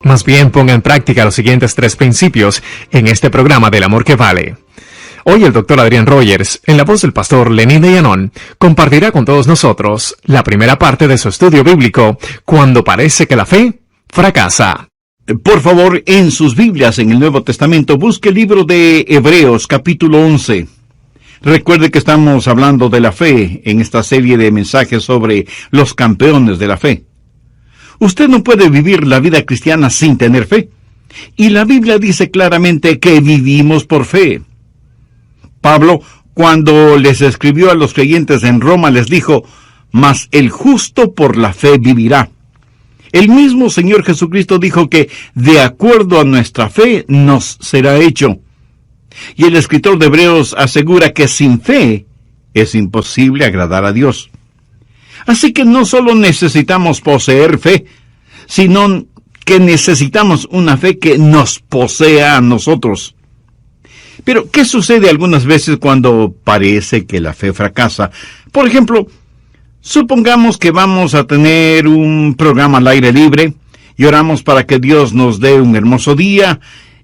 Más bien ponga en práctica los siguientes 3 principios en este programa del amor que vale. Hoy el Dr. Adrián Rogers, en la voz del pastor Lenín de Llanón, compartirá con todos nosotros la primera parte de su estudio bíblico, Cuando parece que la fe fracasa. Por favor, en sus Biblias en el Nuevo Testamento, busque el libro de Hebreos, capítulo 11. Recuerde que estamos hablando de la fe en esta serie de mensajes sobre los campeones de la fe. Usted no puede vivir la vida cristiana sin tener fe. Y la Biblia dice claramente que vivimos por fe. Pablo, cuando les escribió a los creyentes en Roma, les dijo, «Mas el justo por la fe vivirá». El mismo Señor Jesucristo dijo que de acuerdo a nuestra fe nos será hecho. Y el escritor de Hebreos asegura que sin fe es imposible agradar a Dios. Así que no solo necesitamos poseer fe, sino que necesitamos una fe que nos posea a nosotros. Pero, ¿qué sucede algunas veces cuando parece que la fe fracasa? Por ejemplo, supongamos que vamos a tener un programa al aire libre y oramos para que Dios nos dé un hermoso día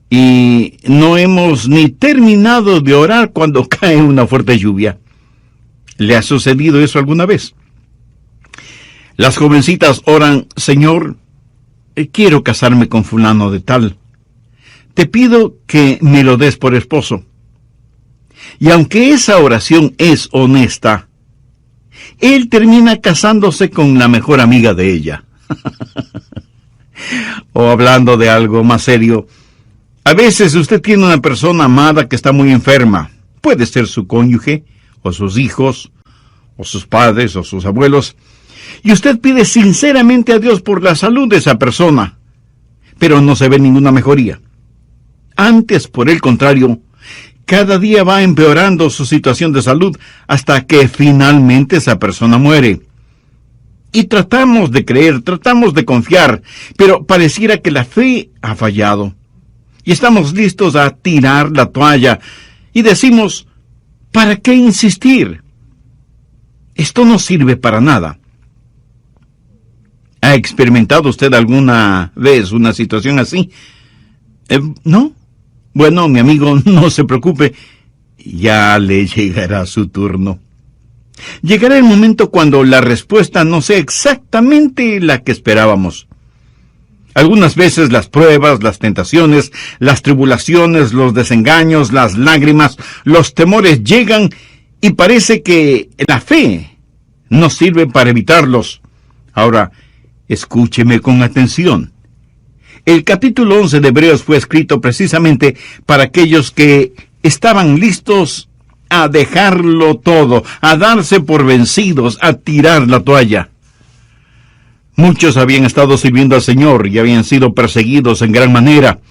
y no hemos ni terminado de orar cuando cae una fuerte lluvia. ¿Le ha sucedido eso alguna vez? Las jovencitas oran, «Señor, quiero casarme con fulano de tal. Te pido que me lo des por esposo». Y aunque esa oración es honesta, él termina casándose con la mejor amiga de ella. O hablando de algo más serio, a veces usted tiene una persona amada que está muy enferma. Puede ser su cónyuge, o sus hijos, o sus padres, o sus abuelos. Y usted pide sinceramente a Dios por la salud de esa persona, pero no se ve ninguna mejoría. Antes, por el contrario, cada día va empeorando su situación de salud hasta que finalmente esa persona muere. Y tratamos de creer, tratamos de confiar, pero pareciera que la fe ha fallado. Y estamos listos a tirar la toalla y decimos, ¿para qué insistir? Esto no sirve para nada. ¿Ha experimentado usted alguna vez una situación así? ¿No? Bueno, mi amigo, no se preocupe. Ya le llegará su turno. Llegará el momento cuando la respuesta no sea exactamente la que esperábamos. Algunas veces las pruebas, las tentaciones, las tribulaciones, los desengaños, las lágrimas, los temores llegan y parece que la fe no sirve para evitarlos. Ahora, escúcheme con atención. El capítulo 11 de Hebreos fue escrito precisamente para aquellos que estaban listos a dejarlo todo, a darse por vencidos, a tirar la toalla. Muchos habían estado sirviendo al Señor y habían sido perseguidos en gran manera,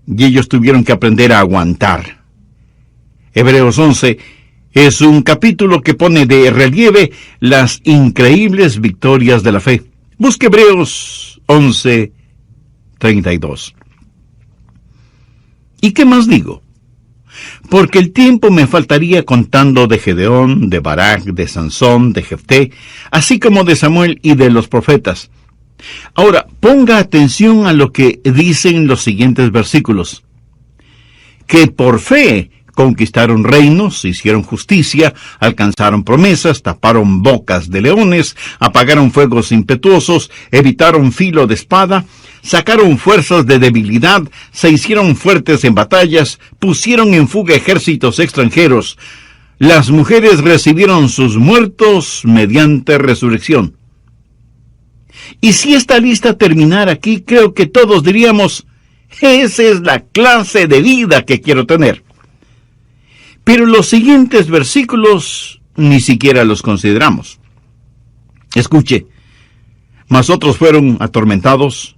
y ellos tuvieron que aprender a aguantar. Hebreos 11 es un capítulo que pone de relieve las increíbles victorias de la fe. Busque Hebreos 11:32. ¿Y qué más digo? Porque el tiempo me faltaría contando de Gedeón, de Barak, de Sansón, de Jefté, así como de Samuel y de los profetas. Ahora, ponga atención a lo que dicen los siguientes versículos. Que por fe conquistaron reinos, hicieron justicia, alcanzaron promesas, taparon bocas de leones, apagaron fuegos impetuosos, evitaron filo de espada, sacaron fuerzas de debilidad, se hicieron fuertes en batallas, pusieron en fuga ejércitos extranjeros. Las mujeres recibieron sus muertos mediante resurrección. Y si esta lista terminara aquí, creo que todos diríamos, esa es la clase de vida que quiero tener. Pero los siguientes versículos ni siquiera los consideramos. Escuche, mas otros fueron atormentados,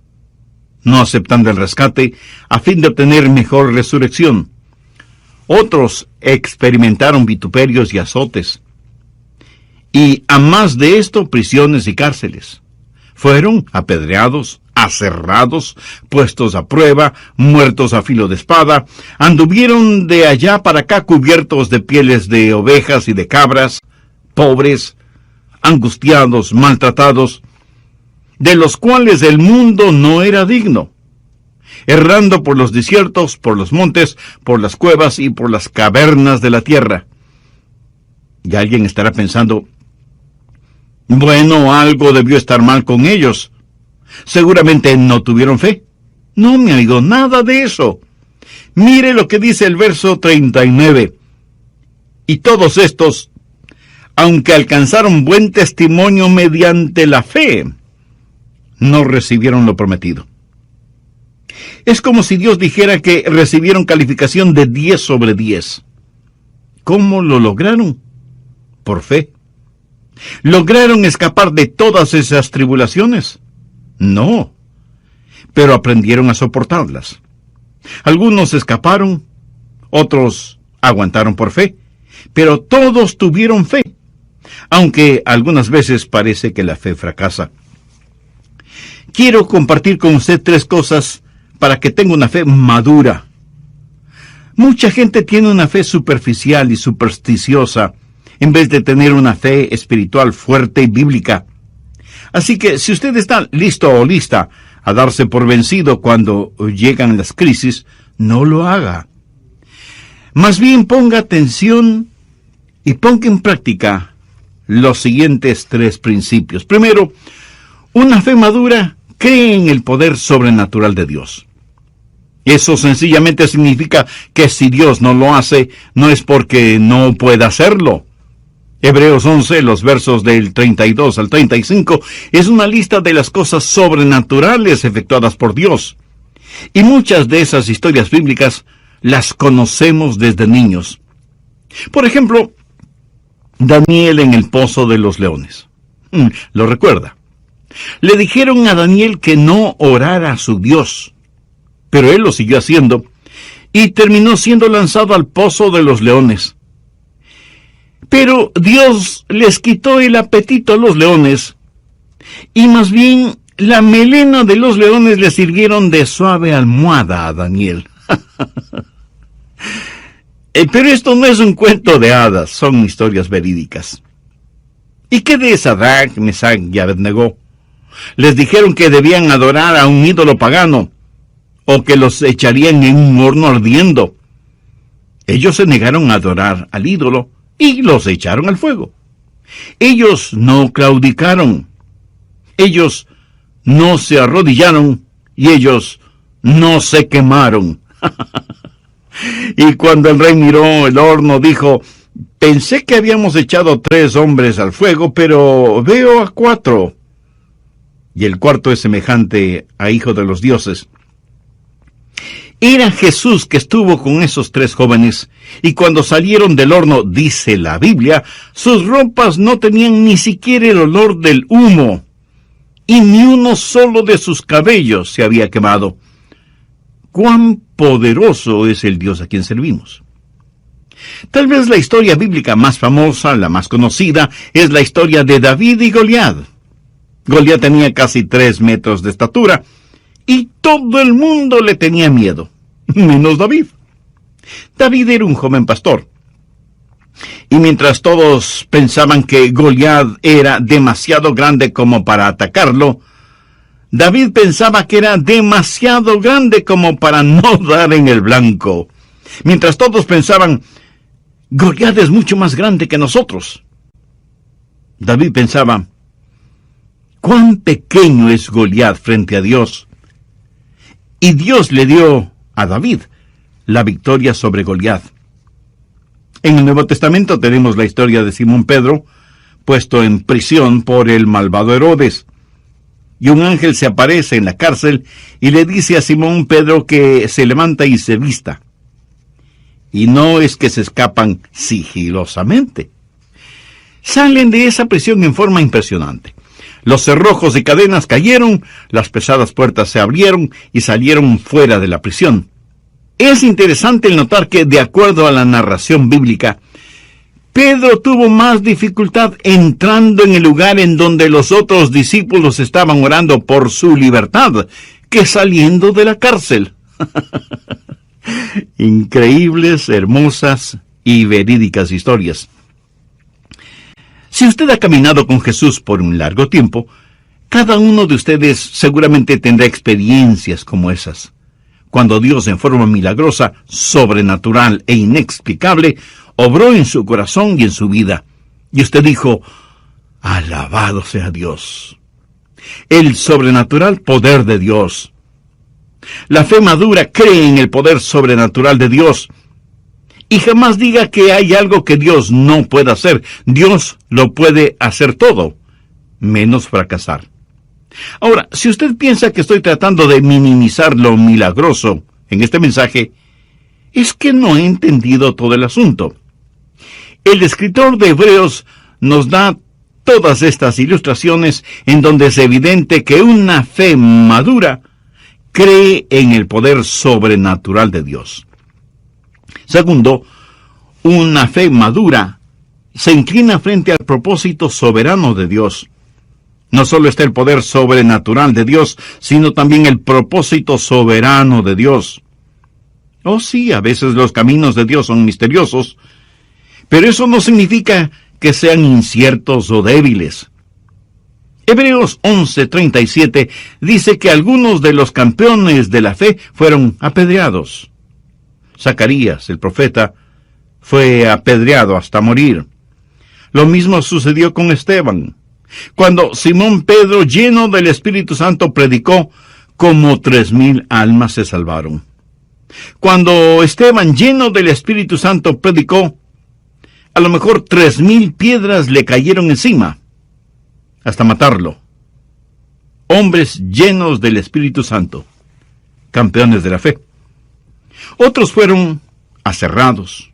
no aceptando el rescate, a fin de obtener mejor resurrección. Otros experimentaron vituperios y azotes. Y a más de esto, prisiones y cárceles. Fueron apedreados, aserrados, puestos a prueba, muertos a filo de espada, anduvieron de allá para acá cubiertos de pieles de ovejas y de cabras, pobres, angustiados, maltratados. de los cuales el mundo no era digno, errando por los desiertos, por los montes, por las cuevas y por las cavernas de la tierra. Y alguien estará pensando, bueno, algo debió estar mal con ellos. Seguramente no tuvieron fe. No, mi amigo, nada de eso. Mire lo que dice el verso 39. Y todos estos, aunque alcanzaron buen testimonio mediante la fe, no recibieron lo prometido. Es como si Dios dijera que recibieron calificación de 10 sobre 10. ¿Cómo lo lograron? Por fe. ¿Lograron escapar de todas esas tribulaciones? No, pero aprendieron a soportarlas. Algunos escaparon, otros aguantaron por fe, pero todos tuvieron fe, aunque algunas veces parece que la fe fracasa. Quiero compartir con usted 3 cosas para que tenga una fe madura. Mucha gente tiene una fe superficial y supersticiosa, en vez de tener una fe espiritual fuerte y bíblica. Así que si usted está listo o lista a darse por vencido cuando llegan las crisis, no lo haga. Más bien ponga atención y ponga en práctica los siguientes 3 principios. Primero, una fe madura cree en el poder sobrenatural de Dios. Eso sencillamente significa que si Dios no lo hace, no es porque no pueda hacerlo. Hebreos 11, los versos del 32 al 35, es una lista de las cosas sobrenaturales efectuadas por Dios. Y muchas de esas historias bíblicas las conocemos desde niños. Por ejemplo, Daniel en el pozo de los leones. ¿Lo recuerda? Le dijeron a Daniel que no orara a su Dios, pero él lo siguió haciendo y terminó siendo lanzado al pozo de los leones. Pero Dios les quitó el apetito a los leones, y más bien la melena de los leones le sirvieron de suave almohada a Daniel. Pero esto no es un cuento de hadas, son historias verídicas. ¿Y qué de Sadrach, Mesach y Abednego? Les dijeron que debían adorar a un ídolo pagano, o que los echarían en un horno ardiendo. Ellos se negaron a adorar al ídolo, y los echaron al fuego. Ellos no claudicaron. Ellos no se arrodillaron. Y ellos no se quemaron. Y cuando el rey miró el horno, dijo, pensé que habíamos echado 3 hombres al fuego, pero veo a 4. Y el cuarto es semejante a hijo de los dioses. Era Jesús que estuvo con esos 3 jóvenes, y cuando salieron del horno, dice la Biblia, sus ropas no tenían ni siquiera el olor del humo, y ni uno solo de sus cabellos se había quemado. ¡Cuán poderoso es el Dios a quien servimos! Tal vez la historia bíblica más famosa, la más conocida, es la historia de David y Goliat. Goliat tenía casi 3 metros de estatura, y todo el mundo le tenía miedo, menos David. David era un joven pastor. Y mientras todos pensaban que Goliat era demasiado grande como para atacarlo, David pensaba que era demasiado grande como para no dar en el blanco. Mientras todos pensaban, Goliat es mucho más grande que nosotros, David pensaba, cuán pequeño es Goliat frente a Dios. Y Dios le dio a David la victoria sobre Goliat. En el Nuevo Testamento tenemos la historia de Simón Pedro, puesto en prisión por el malvado Herodes. Y un ángel se aparece en la cárcel y le dice a Simón Pedro que se levanta y se vista. Y no es que se escapan sigilosamente. Salen de esa prisión en forma impresionante. Los cerrojos y cadenas cayeron, las pesadas puertas se abrieron y salieron fuera de la prisión. Es interesante el notar que, de acuerdo a la narración bíblica, Pedro tuvo más dificultad entrando en el lugar en donde los otros discípulos estaban orando por su libertad que saliendo de la cárcel. Increíbles, hermosas y verídicas historias. Si usted ha caminado con Jesús por un largo tiempo, Cada uno de ustedes seguramente tendrá experiencias como esas, cuando Dios en forma milagrosa, sobrenatural e inexplicable, obró en su corazón y en su vida. Y usted dijo, alabado sea Dios. El sobrenatural poder de Dios. La fe madura cree en el poder sobrenatural de Dios. Y jamás diga que hay algo que Dios no pueda hacer. Dios lo puede hacer todo, menos fracasar. Ahora, si usted piensa que estoy tratando de minimizar lo milagroso en este mensaje, es que no he entendido todo el asunto. El escritor de Hebreos nos da todas estas ilustraciones en donde es evidente que una fe madura cree en el poder sobrenatural de Dios. Segundo, una fe madura se inclina frente al propósito soberano de Dios. No solo está el poder sobrenatural de Dios, sino también el propósito soberano de Dios. Oh sí, a veces los caminos de Dios son misteriosos, pero eso no significa que sean inciertos o débiles. Hebreos 11:37 dice que algunos de los campeones de la fe fueron apedreados. Zacarías, el profeta, fue apedreado hasta morir. Lo mismo sucedió con Esteban. Cuando Simón Pedro, lleno del Espíritu Santo, predicó, como 3,000 almas se salvaron. Cuando Esteban, lleno del Espíritu Santo, predicó, a lo mejor 3,000 piedras le cayeron encima, hasta matarlo. Hombres llenos del Espíritu Santo, campeones de la fe. Otros fueron aserrados.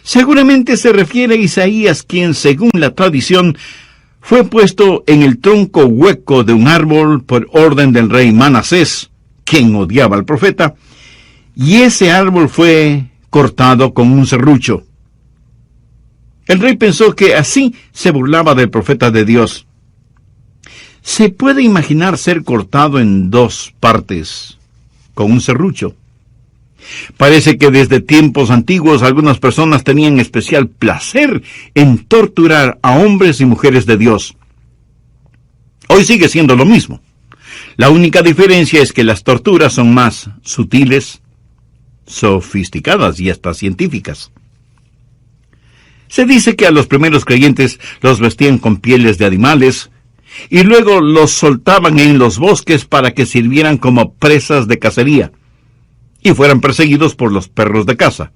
Seguramente se refiere a Isaías, quien, según la tradición, fue puesto en el tronco hueco de un árbol por orden del rey Manasés, quien odiaba al profeta, y ese árbol fue cortado con un serrucho. El rey pensó que así se burlaba del profeta de Dios. ¿Se puede imaginar ser cortado en 2 partes con un serrucho? Parece que desde tiempos antiguos algunas personas tenían especial placer en torturar a hombres y mujeres de Dios. Hoy sigue siendo lo mismo. La única diferencia es que las torturas son más sutiles, sofisticadas y hasta científicas. Se dice que a los primeros creyentes los vestían con pieles de animales y luego los soltaban en los bosques para que sirvieran como presas de cacería y fueran perseguidos por los perros de caza.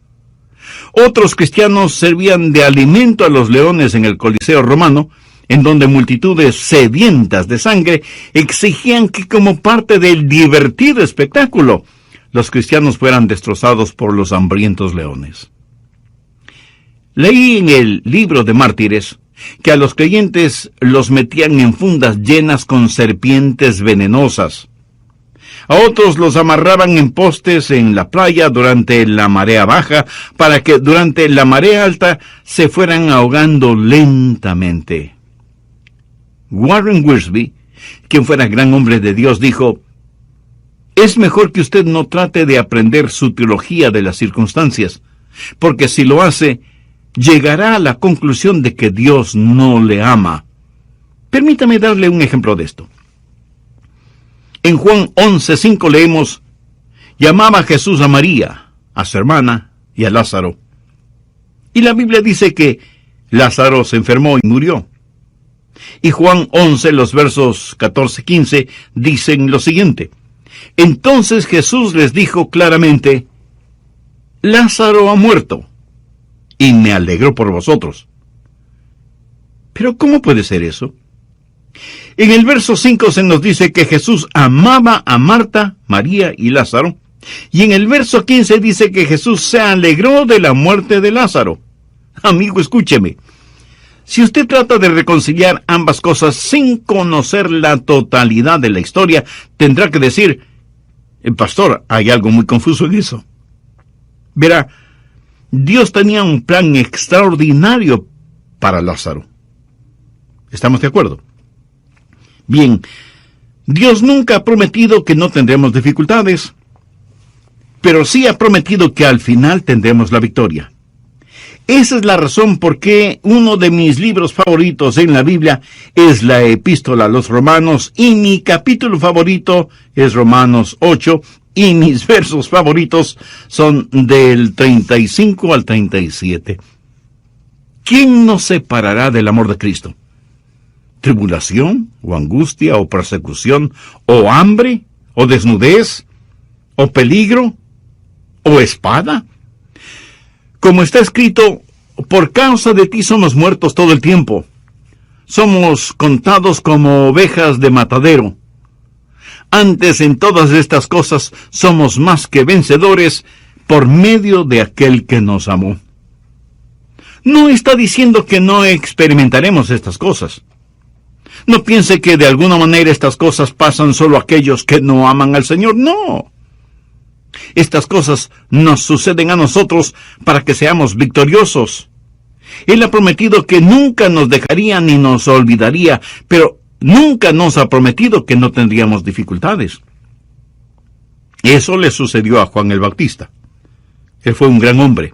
Otros cristianos servían de alimento a los leones en el Coliseo romano, en donde multitudes sedientas de sangre exigían que, como parte del divertido espectáculo, los cristianos fueran destrozados por los hambrientos leones. Leí en el libro de Mártires que a los creyentes los metían en fundas llenas con serpientes venenosas. A otros los amarraban en postes en la playa durante la marea baja, para que durante la marea alta se fueran ahogando lentamente. Warren Wiersbe, quien fuera gran hombre de Dios, dijo, «Es mejor que usted no trate de aprender su teología de las circunstancias, porque si lo hace, llegará a la conclusión de que Dios no le ama». Permítame darle un ejemplo de esto. En Juan 11:5 leemos, «Llamaba Jesús a María, a su hermana y a Lázaro». Y la Biblia dice que Lázaro se enfermó y murió. Y Juan 11, los versos 14-15, dicen lo siguiente, «Entonces Jesús les dijo claramente, Lázaro ha muerto, y me alegro por vosotros». ¿Pero cómo puede ser eso? En el verso 5 se nos dice que Jesús amaba a Marta, María y Lázaro, y en el verso 15 dice que Jesús se alegró de la muerte de Lázaro. Amigo, escúcheme. Si usted trata de reconciliar ambas cosas sin conocer la totalidad de la historia, tendrá que decir, pastor, hay algo muy confuso en eso. Verá, Dios tenía un plan extraordinario para Lázaro. ¿Estamos de acuerdo? Bien, Dios nunca ha prometido que no tendremos dificultades, pero sí ha prometido que al final tendremos la victoria. Esa es la razón por qué uno de mis libros favoritos en la Biblia es la Epístola a los Romanos, y mi capítulo favorito es Romanos 8, y mis versos favoritos son del 35 al 37. ¿Quién nos separará del amor de Cristo? ¿Tribulación, o angustia, o persecución, o hambre, o desnudez, o peligro, o espada? Como está escrito, por causa de ti somos muertos todo el tiempo. Somos contados como ovejas de matadero. Antes, en todas estas cosas, somos más que vencedores por medio de aquel que nos amó. No está diciendo que no experimentaremos estas cosas. No piense que de alguna manera estas cosas pasan solo a aquellos que no aman al Señor. No. Estas cosas nos suceden a nosotros para que seamos victoriosos. Él ha prometido que nunca nos dejaría ni nos olvidaría, pero nunca nos ha prometido que no tendríamos dificultades. Eso le sucedió a Juan el Bautista. Él fue un gran hombre.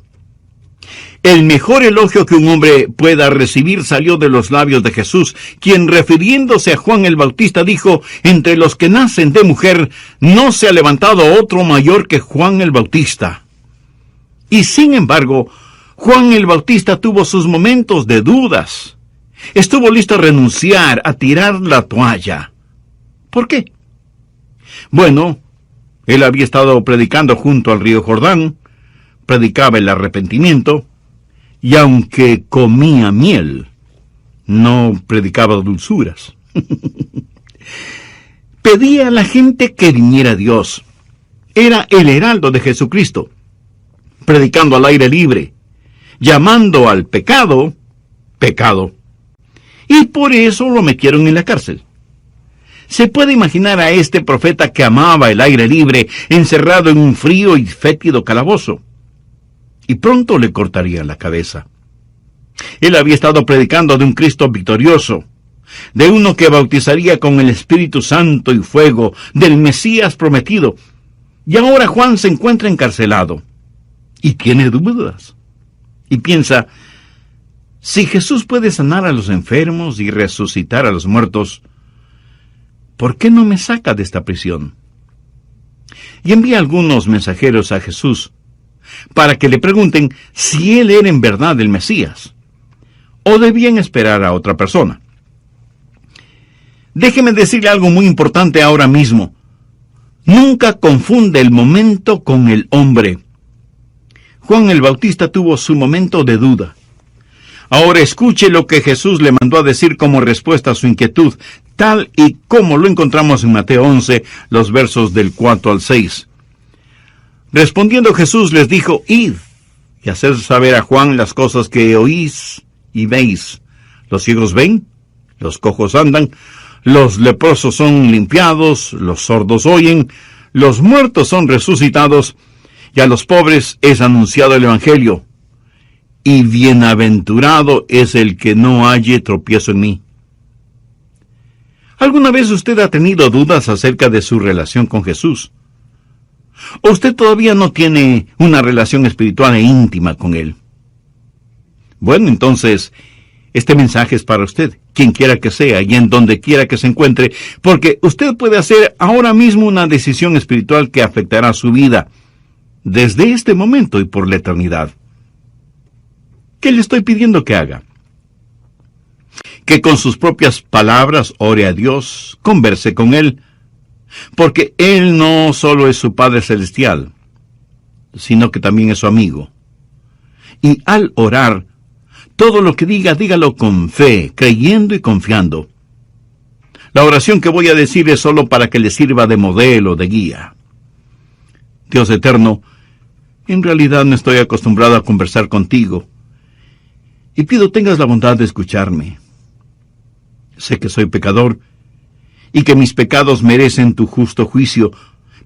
El mejor elogio que un hombre pueda recibir salió de los labios de Jesús, quien, refiriéndose a Juan el Bautista, dijo: entre los que nacen de mujer no se ha levantado otro mayor que Juan el Bautista. Y sin embargo, Juan el Bautista tuvo sus momentos de dudas. Estuvo listo a renunciar, a tirar la toalla. ¿Por qué? Bueno, él había estado predicando junto al río Jordán, predicaba el arrepentimiento, y aunque comía miel, no predicaba dulzuras. Pedía a la gente que viniera a Dios. Era el heraldo de Jesucristo, predicando al aire libre, llamando al pecado, pecado. Y por eso lo metieron en la cárcel. Se puede imaginar a este profeta que amaba el aire libre, encerrado en un frío y fétido calabozo. Y pronto le cortarían la cabeza. Él había estado predicando de un Cristo victorioso, de uno que bautizaría con el Espíritu Santo y fuego, del Mesías prometido. Y ahora Juan se encuentra encarcelado y tiene dudas. Y piensa: si Jesús puede sanar a los enfermos y resucitar a los muertos, ¿por qué no me saca de esta prisión? Y envía algunos mensajeros a Jesús para que le pregunten si él era en verdad el Mesías, o debían esperar a otra persona. Déjeme decirle algo muy importante ahora mismo. Nunca confunde el momento con el hombre. Juan el Bautista tuvo su momento de duda. Ahora escuche lo que Jesús le mandó a decir como respuesta a su inquietud, tal y como lo encontramos en Mateo 11, los versos del 4 al 6. Respondiendo Jesús les dijo: id y haced saber a Juan las cosas que oís y veis. Los ciegos ven, los cojos andan, los leprosos son limpiados, los sordos oyen, los muertos son resucitados, y a los pobres es anunciado el Evangelio. Y bienaventurado es el que no halle tropiezo en mí. ¿Alguna vez usted ha tenido dudas acerca de su relación con Jesús? ¿O usted todavía no tiene una relación espiritual e íntima con Él? Bueno, entonces, este mensaje es para usted, quien quiera que sea y en donde quiera que se encuentre, porque usted puede hacer ahora mismo una decisión espiritual que afectará su vida desde este momento y por la eternidad. ¿Qué le estoy pidiendo que haga? Que con sus propias palabras ore a Dios, converse con Él, porque Él no solo es su Padre Celestial, sino que también es su amigo. Y al orar, todo lo que diga, dígalo con fe, creyendo y confiando. La oración que voy a decir es solo para que le sirva de modelo, de guía. Dios eterno, en realidad no estoy acostumbrado a conversar contigo, y pido tengas la bondad de escucharme. Sé que soy pecador, y que mis pecados merecen tu justo juicio,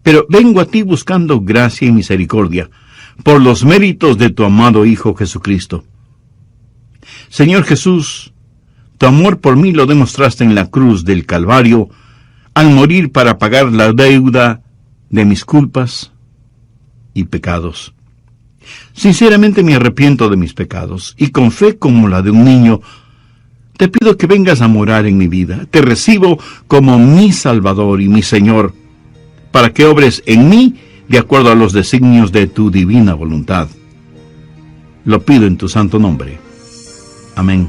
pero vengo a ti buscando gracia y misericordia, por los méritos de tu amado Hijo Jesucristo. Señor Jesús, tu amor por mí lo demostraste en la cruz del Calvario, al morir para pagar la deuda de mis culpas y pecados. Sinceramente me arrepiento de mis pecados, y con fe como la de un niño, te pido que vengas a morar en mi vida. Te recibo como mi Salvador y mi Señor, para que obres en mí de acuerdo a los designios de tu divina voluntad. Lo pido en tu santo nombre. Amén.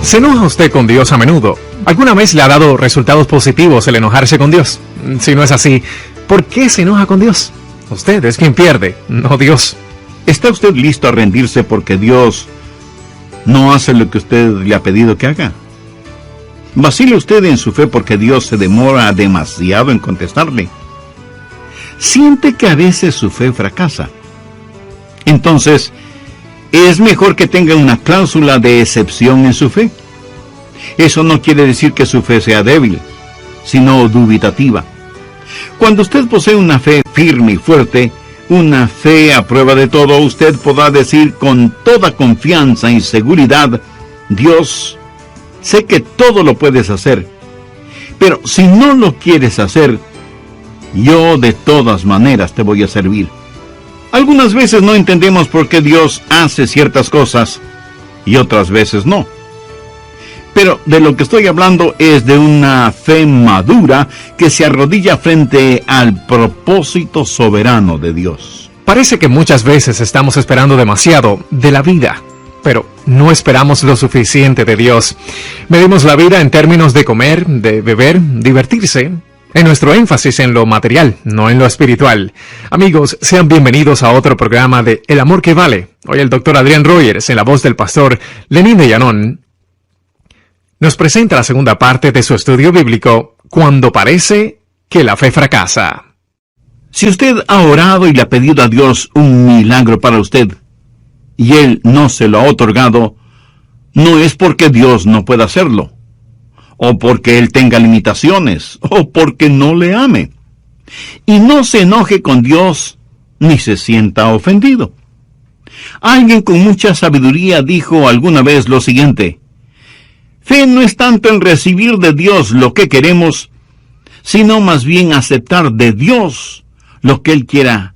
¿Se enoja usted con Dios a menudo? ¿Alguna vez le ha dado resultados positivos el enojarse con Dios? Si no es así, ¿por qué se enoja con Dios? Usted es quien pierde, no Dios. ¿Está usted listo a rendirse porque Dios no hace lo que usted le ha pedido que haga? ¿Vacila usted en su fe porque Dios se demora demasiado en contestarle? ¿Siente que a veces su fe fracasa? Entonces, es mejor que tenga una cláusula de excepción en su fe. Eso no quiere decir que su fe sea débil, sino dubitativa. Cuando usted posee una fe firme y fuerte, una fe a prueba de todo, usted podrá decir con toda confianza y seguridad: Dios, sé que todo lo puedes hacer, pero si no lo quieres hacer, yo de todas maneras te voy a servir. Algunas veces no entendemos por qué Dios hace ciertas cosas y otras veces no. Pero de lo que estoy hablando es de una fe madura que se arrodilla frente al propósito soberano de Dios. Parece que muchas veces estamos esperando demasiado de la vida, pero no esperamos lo suficiente de Dios. Medimos la vida en términos de comer, de beber, divertirse, en nuestro énfasis en lo material, no en lo espiritual. Amigos, sean bienvenidos a otro programa de El Amor que Vale. Hoy el doctor Adrián Rogers, en la voz del pastor Lenín de Llanón, nos presenta la segunda parte de su estudio bíblico, Cuando parece que la fe fracasa. Si usted ha orado y le ha pedido a Dios un milagro para usted, y Él no se lo ha otorgado, no es porque Dios no pueda hacerlo, o porque Él tenga limitaciones, o porque no le ame. Y no se enoje con Dios, ni se sienta ofendido. Alguien con mucha sabiduría dijo alguna vez lo siguiente: fe no es tanto en recibir de Dios lo que queremos, sino más bien aceptar de Dios lo que Él quiera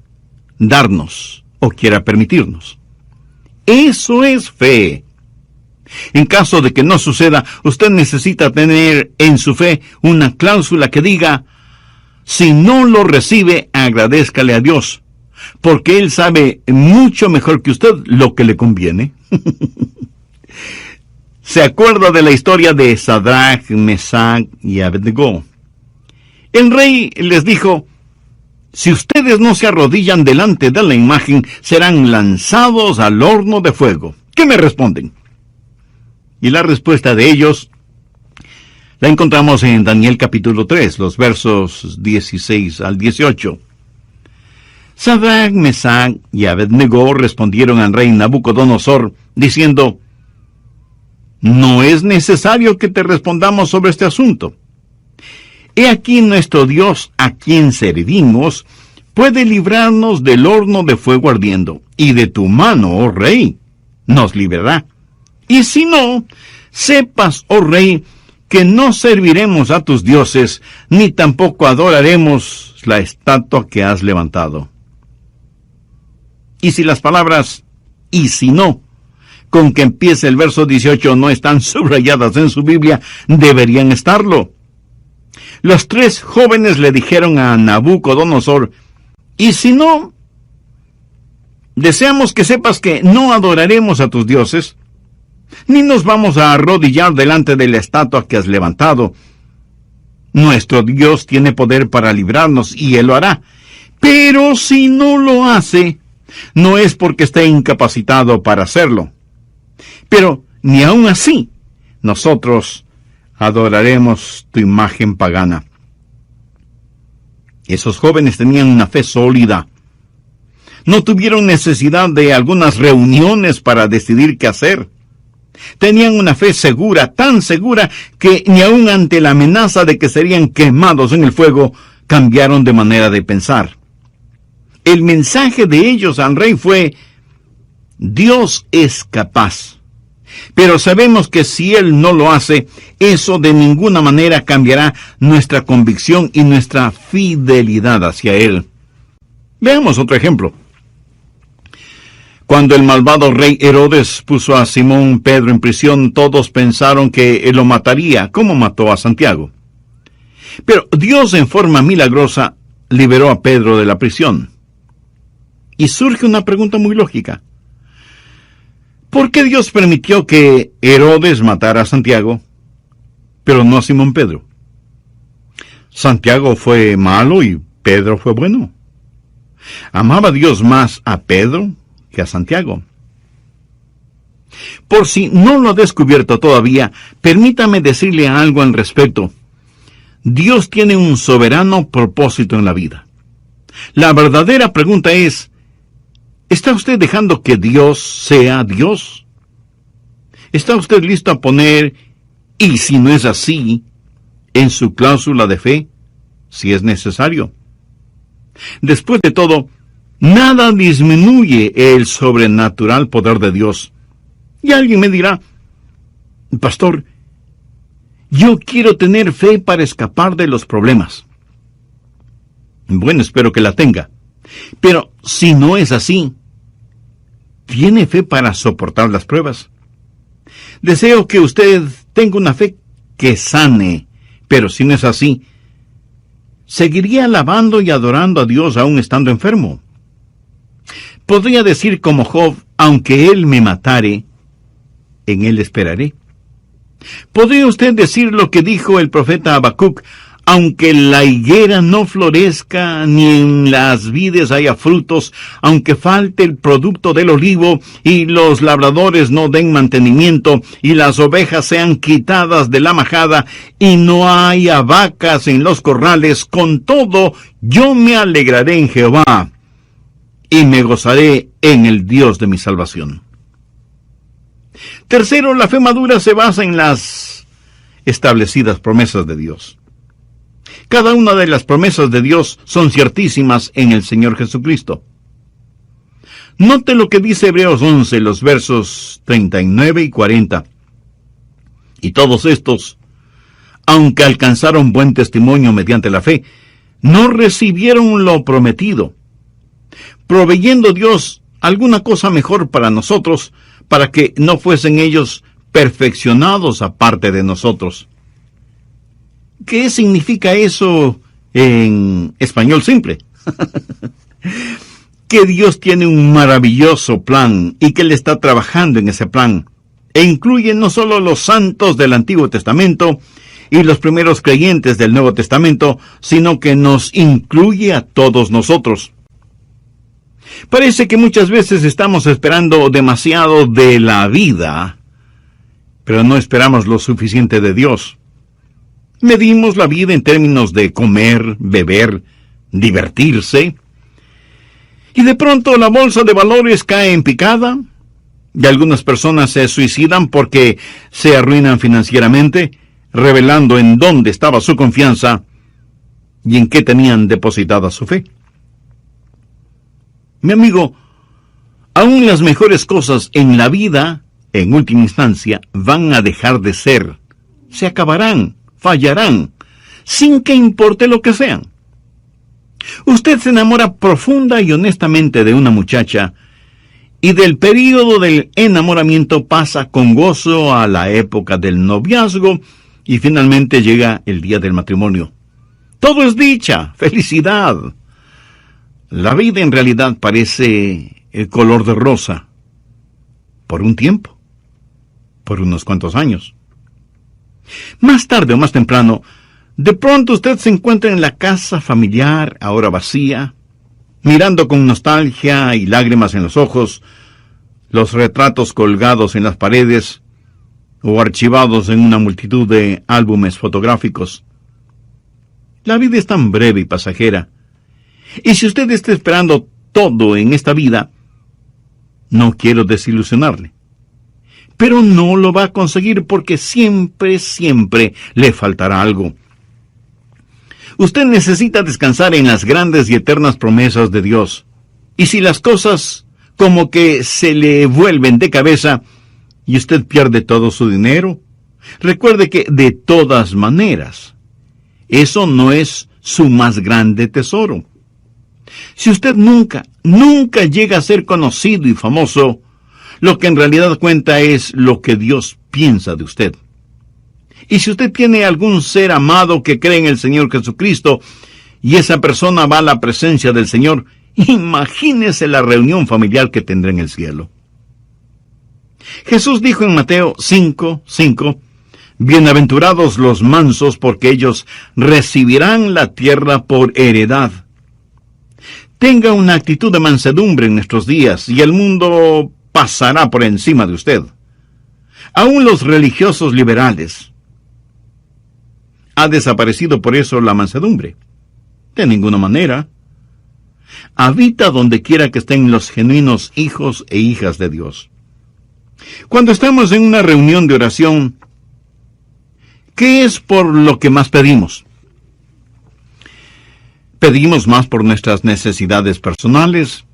darnos o quiera permitirnos. Eso es fe. En caso de que no suceda, usted necesita tener en su fe una cláusula que diga: si no lo recibe, agradézcale a Dios, porque Él sabe mucho mejor que usted lo que le conviene. ¿Se acuerda de la historia de Sadrach, Mesach y Abednego? El rey les dijo: si ustedes no se arrodillan delante de la imagen, serán lanzados al horno de fuego. ¿Qué me responden? Y la respuesta de ellos la encontramos en Daniel capítulo 3, los versos 16 al 18. Sadrach, Mesach y Abednego respondieron al rey Nabucodonosor, diciendo: no es necesario que te respondamos sobre este asunto. He aquí nuestro Dios, a quien servimos, puede librarnos del horno de fuego ardiendo, y de tu mano, oh rey, nos librará. Y si no, sepas, oh rey, que no serviremos a tus dioses, ni tampoco adoraremos la estatua que has levantado. Y si las palabras "y si no", con que empieza el verso 18, no están subrayadas en su Biblia, deberían estarlo. Los tres jóvenes le dijeron a Nabucodonosor: y si no, deseamos que sepas que no adoraremos a tus dioses, ni nos vamos a arrodillar delante de la estatua que has levantado. Nuestro Dios tiene poder para librarnos, y Él lo hará. Pero si no lo hace, no es porque esté incapacitado para hacerlo. Pero ni aun así, nosotros adoraremos tu imagen pagana. Esos jóvenes tenían una fe sólida. No tuvieron necesidad de algunas reuniones para decidir qué hacer. Tenían una fe segura, tan segura, que ni aun ante la amenaza de que serían quemados en el fuego, cambiaron de manera de pensar. El mensaje de ellos al rey fue: Dios es capaz. Pero sabemos que si Él no lo hace, eso de ninguna manera cambiará nuestra convicción y nuestra fidelidad hacia Él. Veamos otro ejemplo. Cuando el malvado rey Herodes puso a Simón Pedro en prisión, todos pensaron que él lo mataría, como mató a Santiago. Pero Dios, en forma milagrosa, liberó a Pedro de la prisión. Y surge una pregunta muy lógica. ¿Por qué Dios permitió que Herodes matara a Santiago, pero no a Simón Pedro? Santiago fue malo y Pedro fue bueno. ¿Amaba Dios más a Pedro que a Santiago? Por si no lo ha descubierto todavía, permítame decirle algo al respecto. Dios tiene un soberano propósito en la vida. La verdadera pregunta es, ¿está usted dejando que Dios sea Dios? ¿Está usted listo a poner, y si no es así, en su cláusula de fe, si es necesario? Después de todo, nada disminuye el sobrenatural poder de Dios. Y alguien me dirá, pastor, yo quiero tener fe para escapar de los problemas. Bueno, espero que la tenga. Pero si no es así, ¿tiene fe para soportar las pruebas? Deseo que usted tenga una fe que sane, pero si no es así, ¿seguiría alabando y adorando a Dios aún estando enfermo? Podría decir como Job, aunque Él me matare, en Él esperaré. ¿Podría usted decir lo que dijo el profeta Habacuc? Aunque la higuera no florezca, ni en las vides haya frutos, aunque falte el producto del olivo, y los labradores no den mantenimiento, y las ovejas sean quitadas de la majada, y no haya vacas en los corrales, con todo yo me alegraré en Jehová, y me gozaré en el Dios de mi salvación. Tercero, la fe madura se basa en las establecidas promesas de Dios. Cada una de las promesas de Dios son ciertísimas en el Señor Jesucristo. Note lo que dice Hebreos 11, los versos 39 y 40. Y todos estos, aunque alcanzaron buen testimonio mediante la fe, no recibieron lo prometido, proveyendo Dios alguna cosa mejor para nosotros, para que no fuesen ellos perfeccionados aparte de nosotros. ¿Qué significa eso en español simple? Que Dios tiene un maravilloso plan y que Él está trabajando en ese plan. E incluye no solo los santos del Antiguo Testamento y los primeros creyentes del Nuevo Testamento, sino que nos incluye a todos nosotros. Parece que muchas veces estamos esperando demasiado de la vida, pero no esperamos lo suficiente de Dios. Medimos la vida en términos de comer, beber, divertirse, y de pronto la bolsa de valores cae en picada, y algunas personas se suicidan porque se arruinan financieramente, revelando en dónde estaba su confianza y en qué tenían depositada su fe. Mi amigo, aún las mejores cosas en la vida, en última instancia, van a dejar de ser. Se acabarán, fallarán, sin que importe lo que sean. Usted se enamora profunda y honestamente de una muchacha, y del período del enamoramiento pasa con gozo a la época del noviazgo, y finalmente llega el día del matrimonio. Todo es dicha, felicidad. La vida en realidad parece el color de rosa, por un tiempo, por unos cuantos años. Más tarde o más temprano, de pronto usted se encuentra en la casa familiar, ahora vacía, mirando con nostalgia y lágrimas en los ojos, los retratos colgados en las paredes o archivados en una multitud de álbumes fotográficos. La vida es tan breve y pasajera. Y si usted está esperando todo en esta vida, no quiero desilusionarle. Pero no lo va a conseguir porque siempre le faltará algo. Usted necesita descansar en las grandes y eternas promesas de Dios. Y si las cosas como que se le vuelven de cabeza, y usted pierde todo su dinero, recuerde que de todas maneras, eso no es su más grande tesoro. Si usted nunca llega a ser conocido y famoso, lo que en realidad cuenta es lo que Dios piensa de usted. Y si usted tiene algún ser amado que cree en el Señor Jesucristo, y esa persona va a la presencia del Señor, imagínese la reunión familiar que tendrá en el cielo. Jesús dijo en Mateo 5:5, bienaventurados los mansos, porque ellos recibirán la tierra por heredad. Tenga una actitud de mansedumbre en nuestros días, y el mundo pasará por encima de usted. Aún los religiosos liberales. ¿Ha desaparecido por eso la mansedumbre? De ninguna manera. Habita donde quiera que estén los genuinos hijos e hijas de Dios. Cuando estamos en una reunión de oración, ¿qué es por lo que más pedimos? Pedimos más por nuestras necesidades personales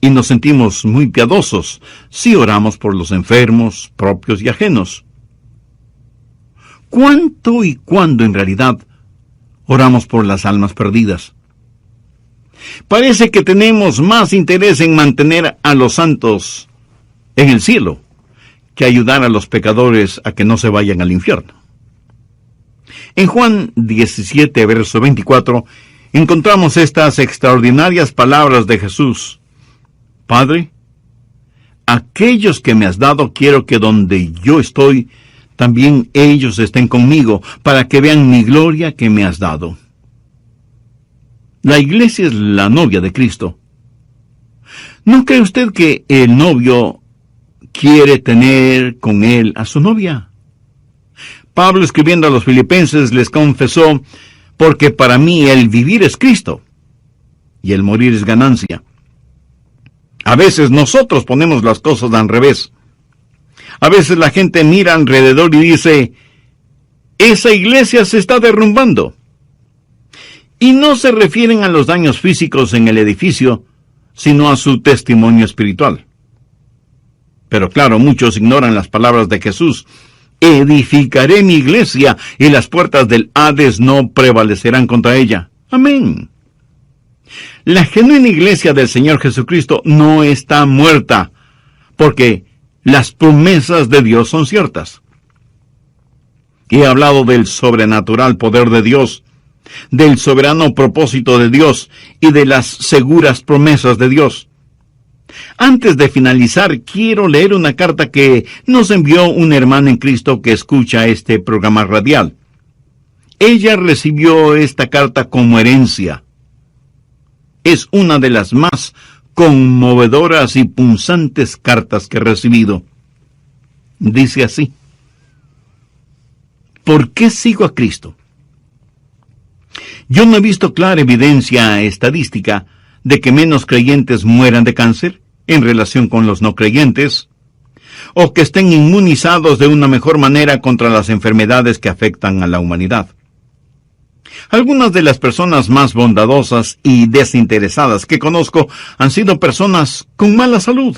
y nos sentimos muy piadosos si oramos por los enfermos, propios y ajenos. ¿Cuánto y cuándo en realidad oramos por las almas perdidas? Parece que tenemos más interés en mantener a los santos en el cielo que ayudar a los pecadores a que no se vayan al infierno. En Juan 17, verso 24, encontramos estas extraordinarias palabras de Jesús. Padre, aquellos que me has dado quiero que donde yo estoy, también ellos estén conmigo, para que vean mi gloria que me has dado. La iglesia es la novia de Cristo. ¿No cree usted que el novio quiere tener con él a su novia? Pablo, escribiendo a los filipenses, les confesó, porque para mí el vivir es Cristo, y el morir es ganancia. A veces nosotros ponemos las cosas al revés. A veces la gente mira alrededor y dice, esa iglesia se está derrumbando. Y no se refieren a los daños físicos en el edificio, sino a su testimonio espiritual. Pero claro, muchos ignoran las palabras de Jesús. Edificaré mi iglesia, y las puertas del Hades no prevalecerán contra ella. Amén. La genuina iglesia del Señor Jesucristo no está muerta, porque las promesas de Dios son ciertas. He hablado del sobrenatural poder de Dios, del soberano propósito de Dios y de las seguras promesas de Dios. Antes de finalizar, quiero leer una carta que nos envió una hermana en Cristo que escucha este programa radial. Ella recibió esta carta como herencia. Es una de las más conmovedoras y punzantes cartas que he recibido. Dice así: ¿por qué sigo a Cristo? Yo no he visto clara evidencia estadística de que menos creyentes mueran de cáncer en relación con los no creyentes, o que estén inmunizados de una mejor manera contra las enfermedades que afectan a la humanidad. Algunas de las personas más bondadosas y desinteresadas que conozco han sido personas con mala salud.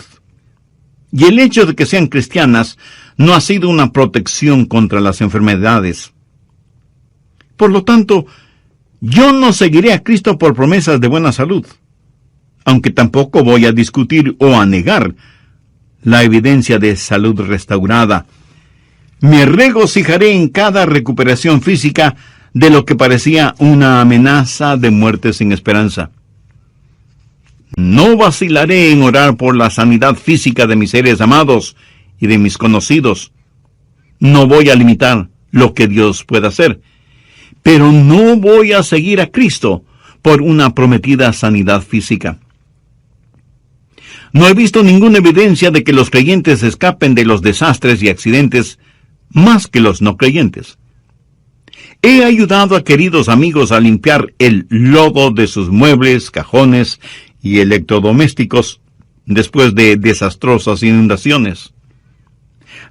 Y el hecho de que sean cristianas no ha sido una protección contra las enfermedades. Por lo tanto, yo no seguiré a Cristo por promesas de buena salud, aunque tampoco voy a discutir o a negar la evidencia de salud restaurada. Me regocijaré en cada recuperación física de lo que parecía una amenaza de muerte sin esperanza. No vacilaré en orar por la sanidad física de mis seres amados y de mis conocidos. No voy a limitar lo que Dios pueda hacer, pero no voy a seguir a Cristo por una prometida sanidad física. No he visto ninguna evidencia de que los creyentes escapen de los desastres y accidentes más que los no creyentes. He ayudado a queridos amigos a limpiar el lodo de sus muebles, cajones y electrodomésticos después de desastrosas inundaciones.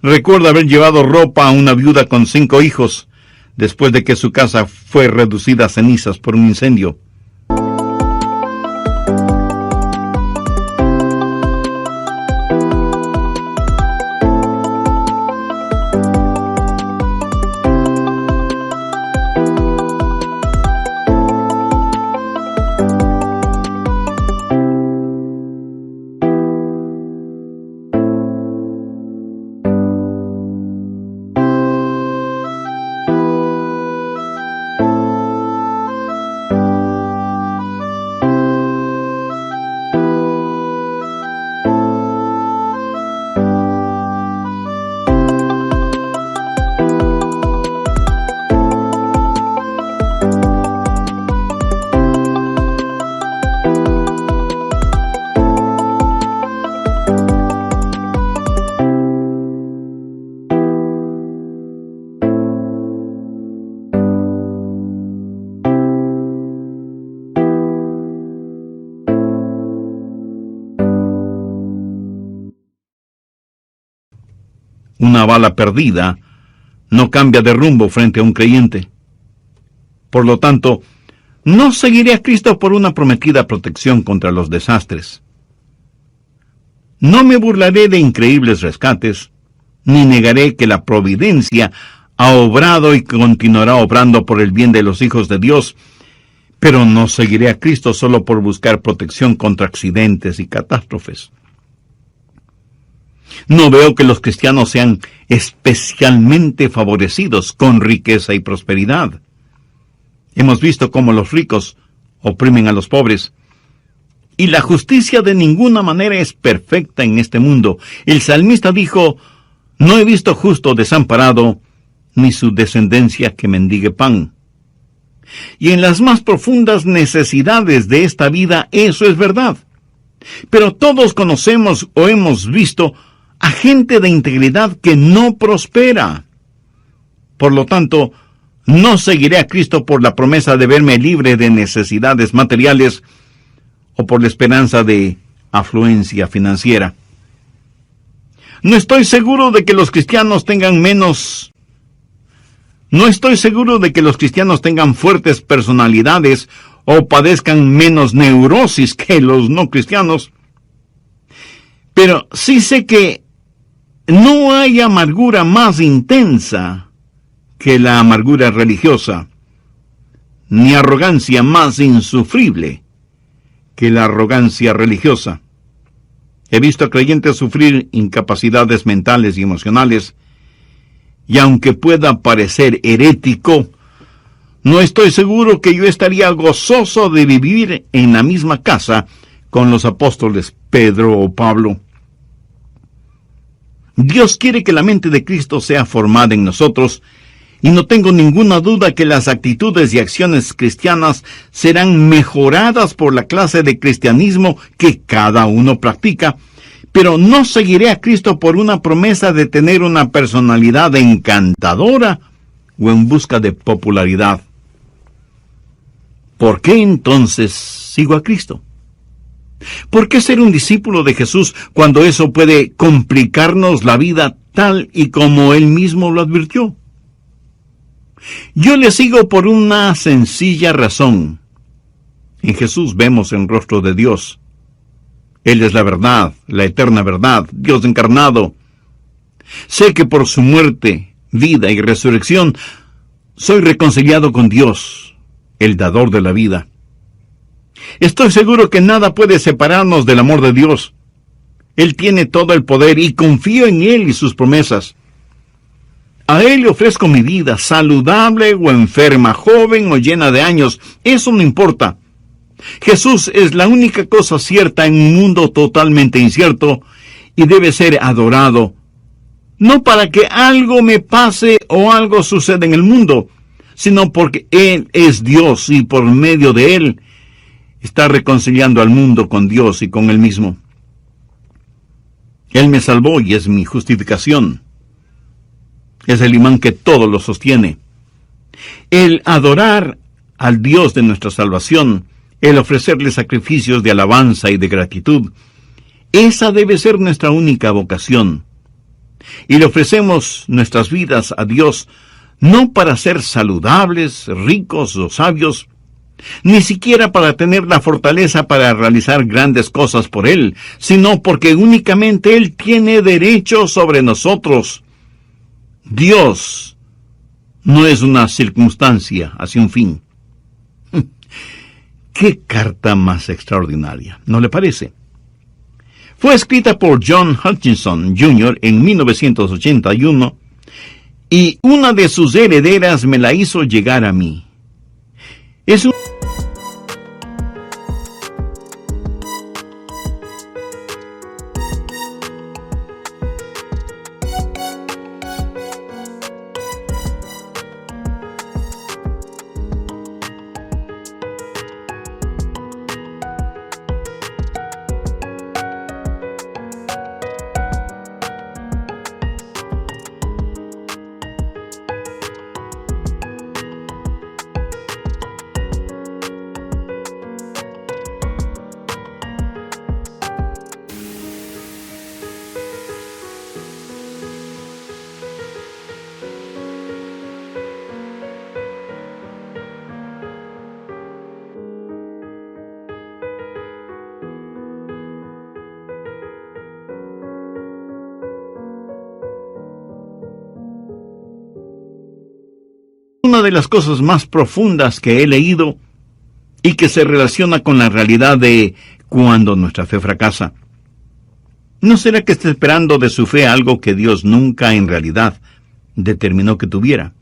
Recuerdo haber llevado ropa a una viuda con 5 hijos después de que su casa fue reducida a cenizas por un incendio. Una bala perdida no cambia de rumbo frente a un creyente. Por lo tanto, no seguiré a Cristo por una prometida protección contra los desastres. No me burlaré de increíbles rescates, ni negaré que la providencia ha obrado y continuará obrando por el bien de los hijos de Dios, pero no seguiré a Cristo solo por buscar protección contra accidentes y catástrofes. No veo que los cristianos sean especialmente favorecidos con riqueza y prosperidad. Hemos visto cómo los ricos oprimen a los pobres. Y la justicia de ninguna manera es perfecta en este mundo. El salmista dijo, no he visto justo desamparado, ni su descendencia que mendigue pan. Y en las más profundas necesidades de esta vida eso es verdad. Pero todos conocemos o hemos visto a gente de integridad que no prospera. Por lo tanto, no seguiré a Cristo por la promesa de verme libre de necesidades materiales o por la esperanza de afluencia financiera. No estoy seguro de que los cristianos tengan fuertes personalidades o padezcan menos neurosis que los no cristianos. Pero sí sé que no hay amargura más intensa que la amargura religiosa, ni arrogancia más insufrible que la arrogancia religiosa. He visto a creyentes sufrir incapacidades mentales y emocionales, y aunque pueda parecer herético, no estoy seguro que yo estaría gozoso de vivir en la misma casa con los apóstoles Pedro o Pablo. Dios quiere que la mente de Cristo sea formada en nosotros, y no tengo ninguna duda que las actitudes y acciones cristianas serán mejoradas por la clase de cristianismo que cada uno practica, pero no seguiré a Cristo por una promesa de tener una personalidad encantadora o en busca de popularidad. ¿Por qué entonces sigo a Cristo? ¿Por qué ser un discípulo de Jesús cuando eso puede complicarnos la vida tal y como Él mismo lo advirtió? Yo le sigo por una sencilla razón. En Jesús vemos el rostro de Dios. Él es la verdad, la eterna verdad, Dios encarnado. Sé que por su muerte, vida y resurrección, soy reconciliado con Dios, el dador de la vida. Estoy seguro que nada puede separarnos del amor de Dios. Él tiene todo el poder y confío en Él y sus promesas. A Él le ofrezco mi vida, saludable o enferma, joven o llena de años, eso no importa. Jesús es la única cosa cierta en un mundo totalmente incierto y debe ser adorado, no para que algo me pase o algo suceda en el mundo, sino porque Él es Dios y por medio de Él está reconciliando al mundo con Dios y con Él mismo. Él me salvó y es mi justificación. Es el imán que todo lo sostiene. El adorar al Dios de nuestra salvación, el ofrecerle sacrificios de alabanza y de gratitud, esa debe ser nuestra única vocación. Y le ofrecemos nuestras vidas a Dios no para ser saludables, ricos o sabios, ni siquiera para tener la fortaleza para realizar grandes cosas por Él, sino porque únicamente Él tiene derecho sobre nosotros. Dios no es una circunstancia hacia un fin. ¡Qué carta más extraordinaria! ¿No le parece? Fue escrita por John Hutchinson Jr. en 1981 y una de sus herederas me la hizo llegar a mí. Es un Una de las cosas más profundas que he leído y que se relaciona con la realidad de cuando nuestra fe fracasa. ¿No será que está esperando de su fe algo que Dios nunca en realidad determinó que tuviera?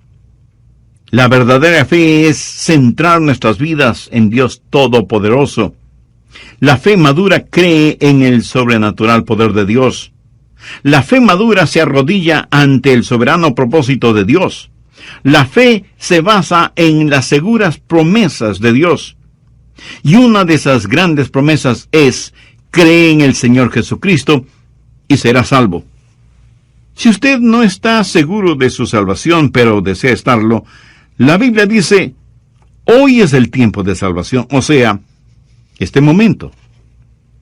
La verdadera fe es centrar nuestras vidas en Dios Todopoderoso. La fe madura cree en el sobrenatural poder de Dios. La fe madura se arrodilla ante el soberano propósito de Dios. La fe se basa en las seguras promesas de Dios. Y una de esas grandes promesas es: cree en el Señor Jesucristo y será salvo. Si usted no está seguro de su salvación, pero desea estarlo, la Biblia dice: hoy es el tiempo de salvación, o sea, este momento,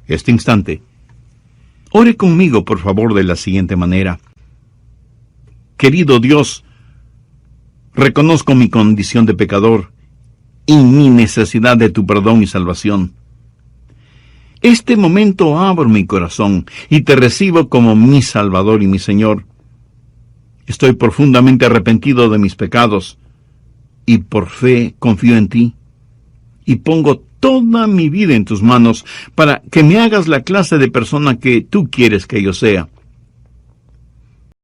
este instante. Ore conmigo, por favor, de la siguiente manera. Querido Dios, reconozco mi condición de pecador y mi necesidad de tu perdón y salvación. Este momento abro mi corazón y te recibo como mi Salvador y mi Señor. Estoy profundamente arrepentido de mis pecados y por fe confío en ti y pongo toda mi vida en tus manos para que me hagas la clase de persona que tú quieres que yo sea.